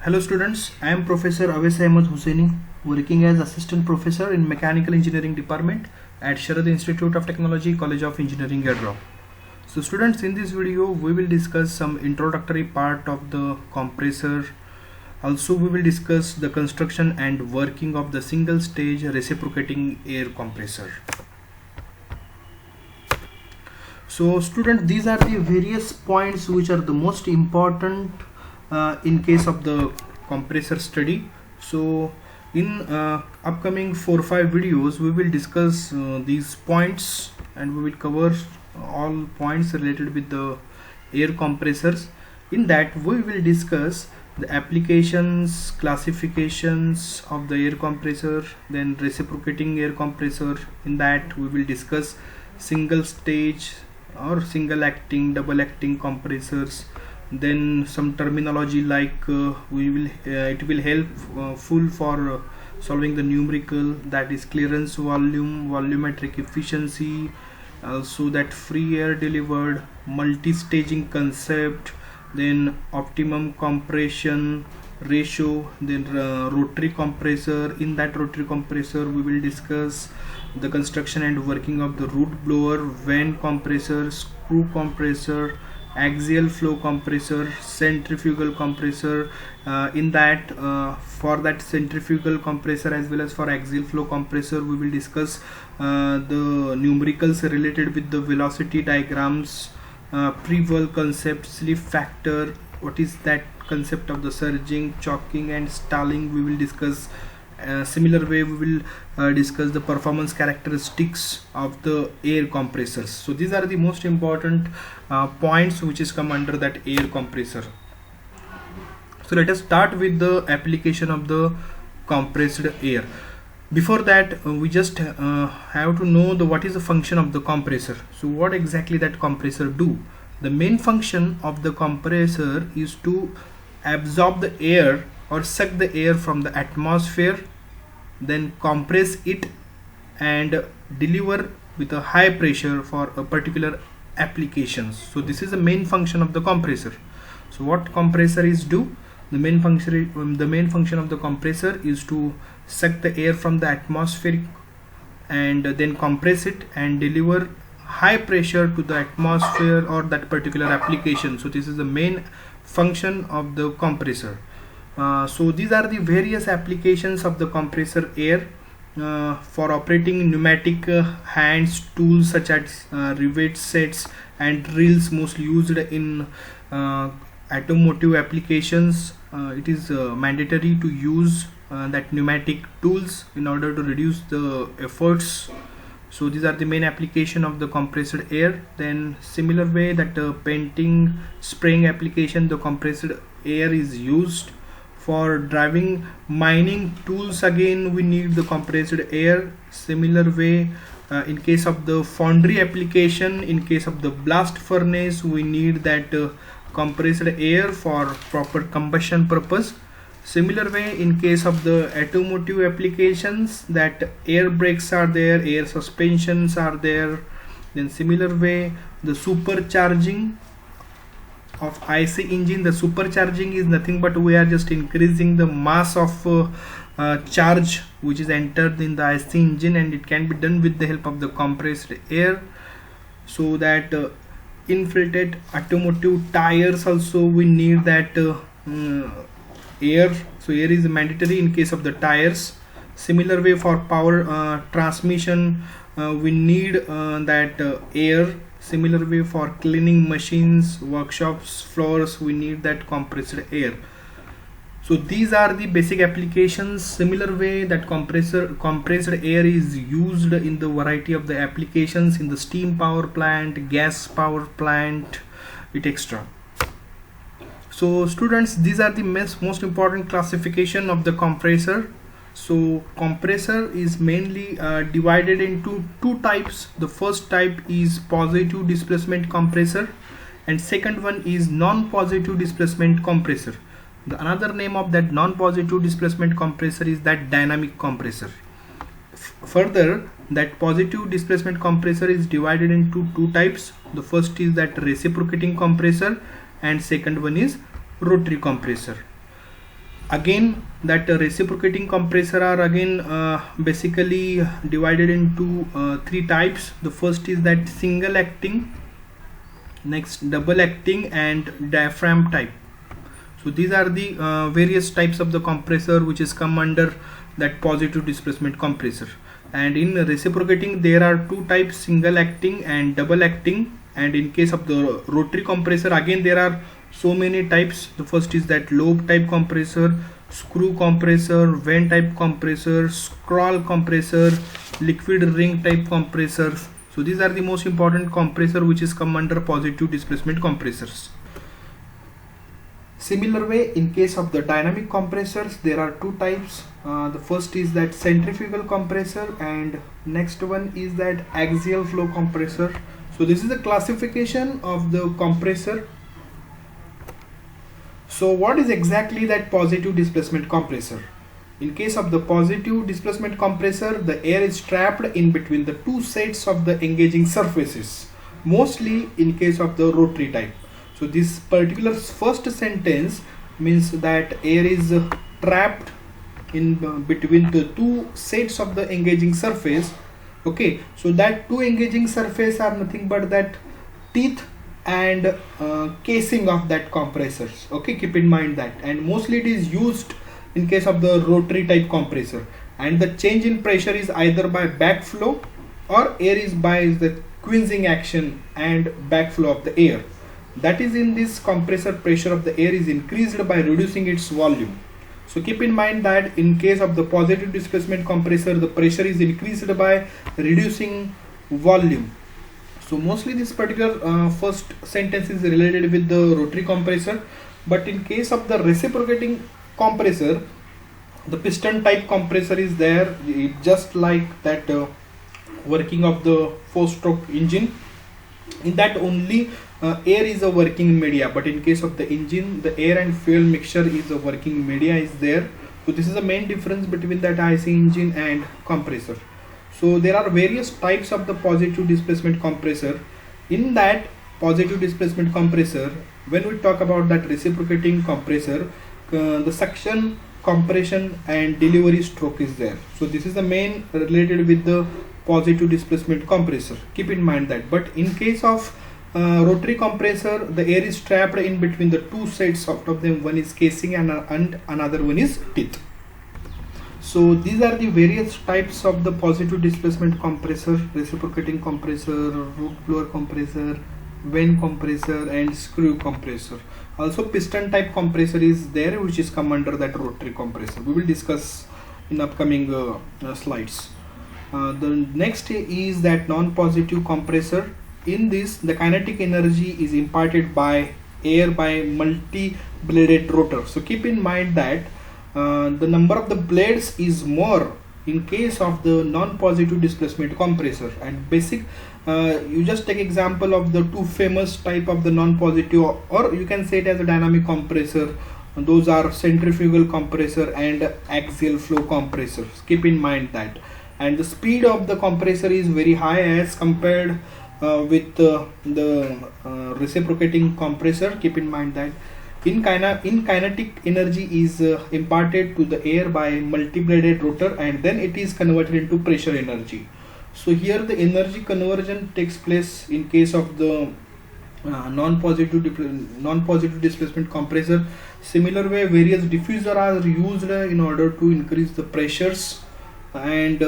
Hello students, I am Professor Awais Ahmed Hussaini, working as Assistant Professor in Mechanical Engineering Department at Sharad Institute of Technology, College of Engineering, Gadro. So students, in this video we will discuss some introductory part of the compressor. Also we will discuss the construction and working of the single stage reciprocating air compressor. So students, these are the various points which are the most important in case of the compressor study. So in upcoming 4-5 videos we will discuss these points, and we will cover all points related with the air compressors. In that we will discuss the applications, classifications of the air compressor, then reciprocating air compressor. In that we will discuss single stage or single acting, double acting compressors. Then some terminology like it will help full for solving the numerical, that is clearance volume, volumetric efficiency, also that free air delivered, multi-staging concept, then optimum compression ratio, then rotary compressor. In that rotary compressor we will discuss the construction and working of the root blower, vane compressor, screw compressor, axial flow compressor, centrifugal compressor. In that for that centrifugal compressor as well as for axial flow compressor we will discuss the numericals related with the velocity diagrams, pre-whirl concept, slip factor, what is that concept of the surging, choking and stalling we will discuss. Similar way we will discuss the performance characteristics of the air compressors. So these are the most important points which is come under that air compressor. So let us start with the application of the compressed air. Before that we just have to know what is the function of the compressor. So what exactly that compressor do? The main function of the compressor is to absorb the air or suck the air from the atmosphere, then compress it and deliver with a high pressure for a particular applications. So this is the main function of the compressor. So what compressor is do? The main function of the compressor is to suck the air from the atmosphere and then compress it and deliver high pressure to the atmosphere or that particular application. So this is the main function of the compressor. So these are the various applications of the compressor air. For operating pneumatic hands, tools such as rivet sets and drills, mostly used in automotive applications. It is mandatory to use that pneumatic tools in order to reduce the efforts. So these are the main application of the compressed air. Then similar way that painting, spraying application, the compressed air is used. For driving mining tools, again we need the compressed air. Similar way in case of the foundry application, in case of the blast furnace, we need that compressed air for proper combustion purpose. Similar way in case of the automotive applications, that air brakes are there, air suspensions are there. Then similar way the supercharging of IC engine, the supercharging is nothing but we are just increasing the mass of charge which is entered in the IC engine, and it can be done with the help of the compressed air. So that inflated automotive tires also we need that air. So air is mandatory in case of the tires. Similar way for power transmission we need that air. Similar way for cleaning machines, workshops, floors, we need that compressed air. So these are the basic applications. Similar way that compressed air is used in the variety of the applications in the steam power plant, gas power plant, etc. So students, these are the most important classification of the compressor. So compressor is mainly divided into two types. The first type is positive displacement compressor and second one is non-positive displacement compressor. The another name of that non-positive displacement compressor is that dynamic compressor. Further, that positive displacement compressor is divided into two types. The first is that reciprocating compressor and second one is rotary compressor. Again, that reciprocating compressor are again basically divided into three types. The first is that single acting, next double acting, and diaphragm type. So these are the various types of the compressor which is come under that positive displacement compressor. And in reciprocating there are two types, single acting and double acting. And in case of the rotary compressor, again there are so many types. The first is that lobe type compressor, screw compressor, vent type compressor, scroll compressor, liquid ring type compressor. So these are the most important compressor which is come under positive displacement compressors. Similar way, in case of the dynamic compressors, there are two types. The first is that centrifugal compressor, and next one is that axial flow compressor. So this is the classification of the compressor. So what is exactly that positive displacement compressor? In case of the positive displacement compressor, the air is trapped in between the two sets of the engaging surfaces, mostly in case of the rotary type. So this particular first sentence means that air is trapped in between the two sets of the engaging surface. Okay, so that two engaging surface are nothing but that teeth and casing of that compressors. Okay, keep in mind that. And mostly it is used in case of the rotary type compressor, and the change in pressure is either by backflow or air is by the squeezing action and backflow of the air. That is, in this compressor, pressure of the air is increased by reducing its volume. So keep in mind that in case of the positive displacement compressor, the pressure is increased by reducing volume. So mostly this particular first sentence is related with the rotary compressor. But in case of the reciprocating compressor, the piston type compressor is there, just like that working of the 4-stroke engine. In that only air is a working media, but in case of the engine, the air and fuel mixture is a working media is there. So this is the main difference between that IC engine and compressor. So there are various types of the positive displacement compressor. In that positive displacement compressor, when we talk about that reciprocating compressor, the suction, compression and delivery stroke is there. So this is the main related with the positive displacement compressor. Keep in mind that. But in case of rotary compressor, the air is trapped in between the two sets. Out of them, one is casing and another one is teeth. So these are the various types of the positive displacement compressor: reciprocating compressor, root blower compressor, vane compressor and screw compressor. Also piston type compressor is there, which is come under that rotary compressor. We will discuss in upcoming slides. The next is that non-positive compressor. In this, the kinetic energy is imparted by air by multi-bladed rotor. So keep in mind that the number of the blades is more in case of the non-positive displacement compressor. And basic, you just take example of the two famous type of the non-positive, or you can say it as a dynamic compressor. Those are centrifugal compressor and axial flow compressors. Keep in mind that. And the speed of the compressor is very high as compared with the reciprocating compressor. Keep in mind that in kinetic energy is imparted to the air by multi-bladed rotor, and then it is converted into pressure energy. So here the energy conversion takes place in case of the non-positive displacement compressor. Similar way, various diffuser are used in order to increase the pressures, and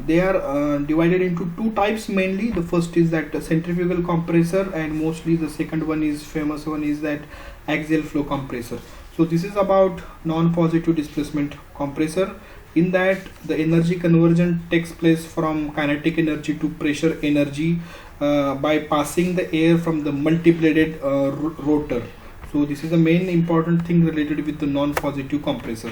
they are divided into two types mainly. The first is that centrifugal compressor, and mostly the second one is famous one is that axial flow compressor. So this is about non-positive displacement compressor. In that, the energy conversion takes place from kinetic energy to pressure energy by passing the air from the multi-bladed rotor. So this is the main important thing related with the non-positive compressor.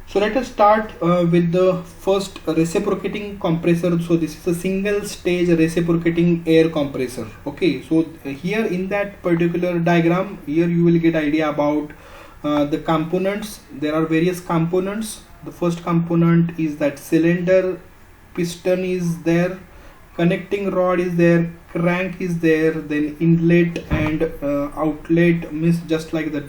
So let us start with the first reciprocating compressor. So this is a single stage reciprocating air compressor. Okay, so here in that particular diagram, here you will get idea about the components. There are various components. The first component is that cylinder, piston is there, connecting rod is there, crank is there, then inlet and outlet, means just like the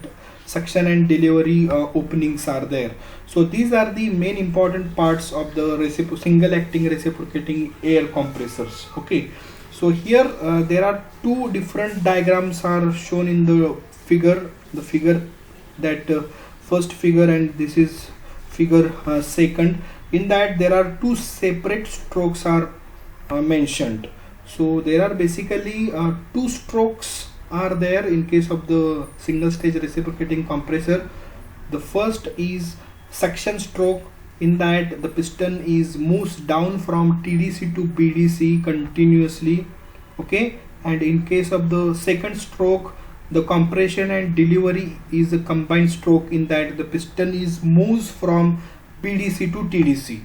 suction and delivery openings are there. So these are the main important parts of the single acting reciprocating air compressors. Okay, so here there are two different diagrams are shown in the figure. The figure that first figure, and this is figure second. In that there are two separate strokes are mentioned. So there are basically two strokes are there in case of the single stage reciprocating compressor. The first is suction stroke. In that the piston is moves down from TDC to BDC continuously. Okay, and in case of the second stroke, the compression and delivery is a combined stroke. In that the piston is moves from BDC to TDC.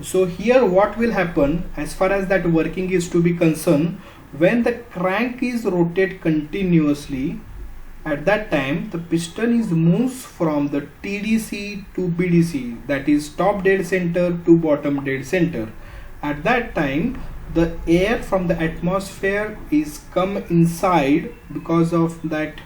So here what will happen as far as that working is to be concerned, when the crank is rotated continuously, at that time the piston is moves from the TDC to BDC, that is top dead center to bottom dead center. At that time the air from the atmosphere is come inside, because of that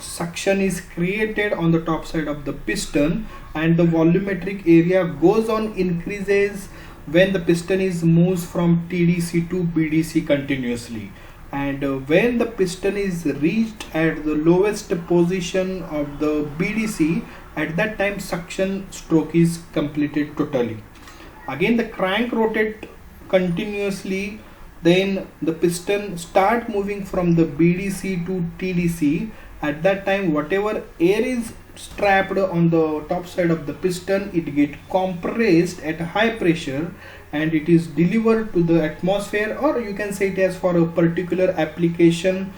suction is created on the top side of the piston, and the volumetric area goes on increases when the piston is moves from TDC to BDC continuously. And when the piston is reached at the lowest position of the BDC, at that time suction stroke is completed totally. Again the crank rotate continuously, then the piston start moving from the BDC to TDC. At that time whatever air is strapped on the top side of the piston, it get compressed at high pressure and it is delivered to the atmosphere, or you can say it as for a particular application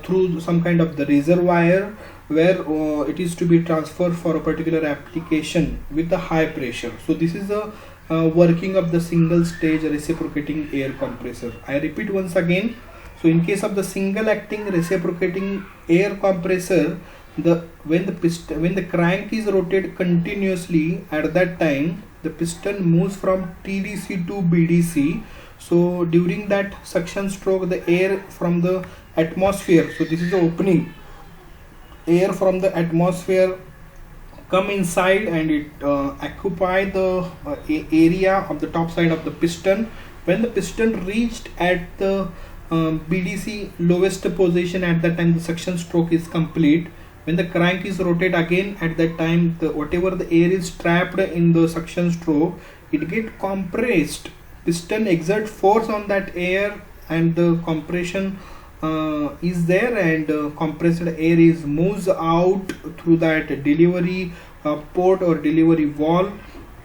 through some kind of the reservoir, where it is to be transferred for a particular application with the high pressure. So this is a working of the single stage reciprocating air compressor. I repeat once again. So in case of the single acting reciprocating air compressor, when the crank is rotated continuously, at that time the piston moves from TDC to BDC. So during that suction stroke, the air from the atmosphere, so this is the opening, air from the atmosphere come inside and it occupy the area of the top side of the piston. When the piston reached at the BDC lowest position, at that time the suction stroke is complete. When the crank is rotated again, at that time whatever the air is trapped in the suction stroke, it get compressed. Piston exert force on that air and the compression is there, and compressed air is moves out through that delivery port or delivery valve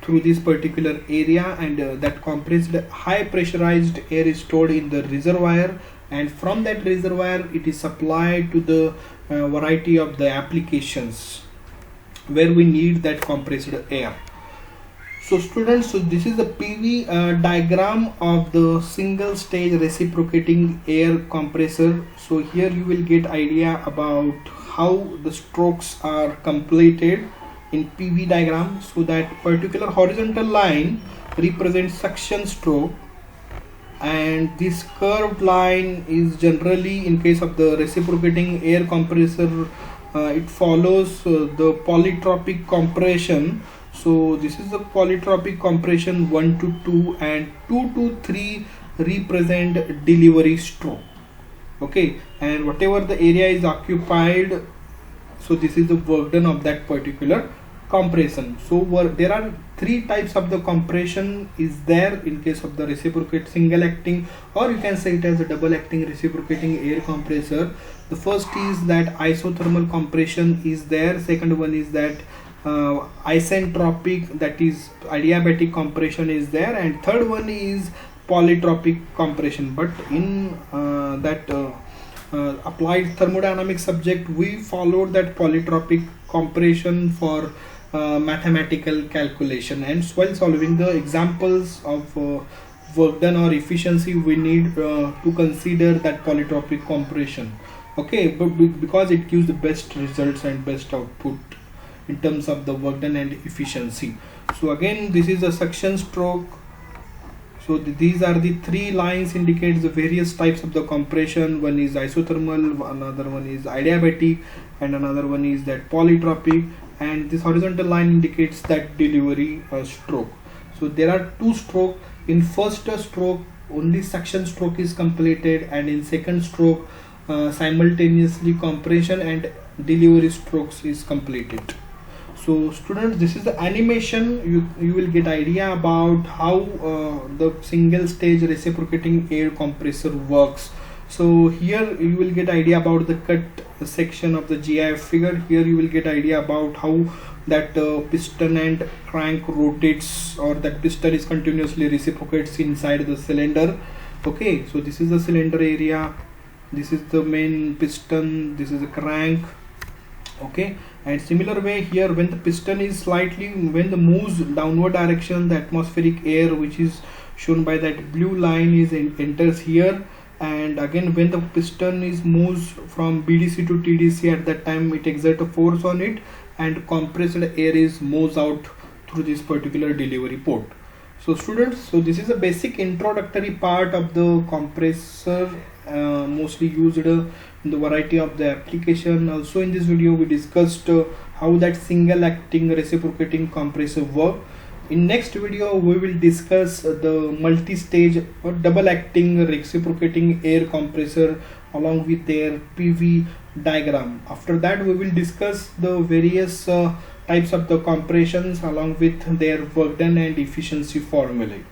through this particular area, and that compressed high pressurized air is stored in the reservoir, and from that reservoir it is supplied to the variety of the applications where we need that compressed air. So students, so this is the PV diagram of the single stage reciprocating air compressor. So here you will get idea about how the strokes are completed in PV diagram. So that particular horizontal line represents suction stroke, and this curved line is generally, in case of the reciprocating air compressor, it follows the polytropic compression. So this is the polytropic compression 1 to 2, and 2 to 3 represent delivery stroke. Okay, and whatever the area is occupied, so this is the work done of that particular compression. So there are three types of the compression is there in case of the reciprocate single acting, or you can say it as a double acting reciprocating air compressor. The first is that isothermal compression is there. Second one is that isentropic, that is adiabatic compression is there, and third one is polytropic compression. But in applied thermodynamics subject, we followed that polytropic compression for mathematical calculation, and while solving the examples of work done or efficiency, we need to consider that polytropic compression. Okay, but because it gives the best results and best output in terms of the work done and efficiency. So again, this is a suction stroke. So these are the three lines indicates the various types of the compression. One is isothermal, another one is adiabatic, and another one is that polytropic, and this horizontal line indicates that delivery stroke. So there are two stroke. In first stroke only suction stroke is completed, and in second stroke simultaneously compression and delivery strokes is completed. So students, this is the animation. You will get idea about how the single stage reciprocating air compressor works. So here you will get idea about the cut section of the GIF figure. Here you will get idea about how that piston and crank rotates, or that piston is continuously reciprocates inside the cylinder. Okay, so this is the cylinder area, this is the main piston, this is the crank. Okay, and similar way here, when the piston is slightly, when the moves downward direction, the atmospheric air which is shown by that blue line is enters here, and again when the piston is moves from BDC to TDC, at that time it exerts a force on it, and compressed air is moves out through this particular delivery port. So students, so this is a basic introductory part of the compressor, mostly used in the variety of the application. Also in this video we discussed how that single acting reciprocating compressor work. In next video we will discuss the multi-stage or double acting reciprocating air compressor along with their PV diagram. After that we will discuss the various types of the compressions along with their work done and efficiency formulae.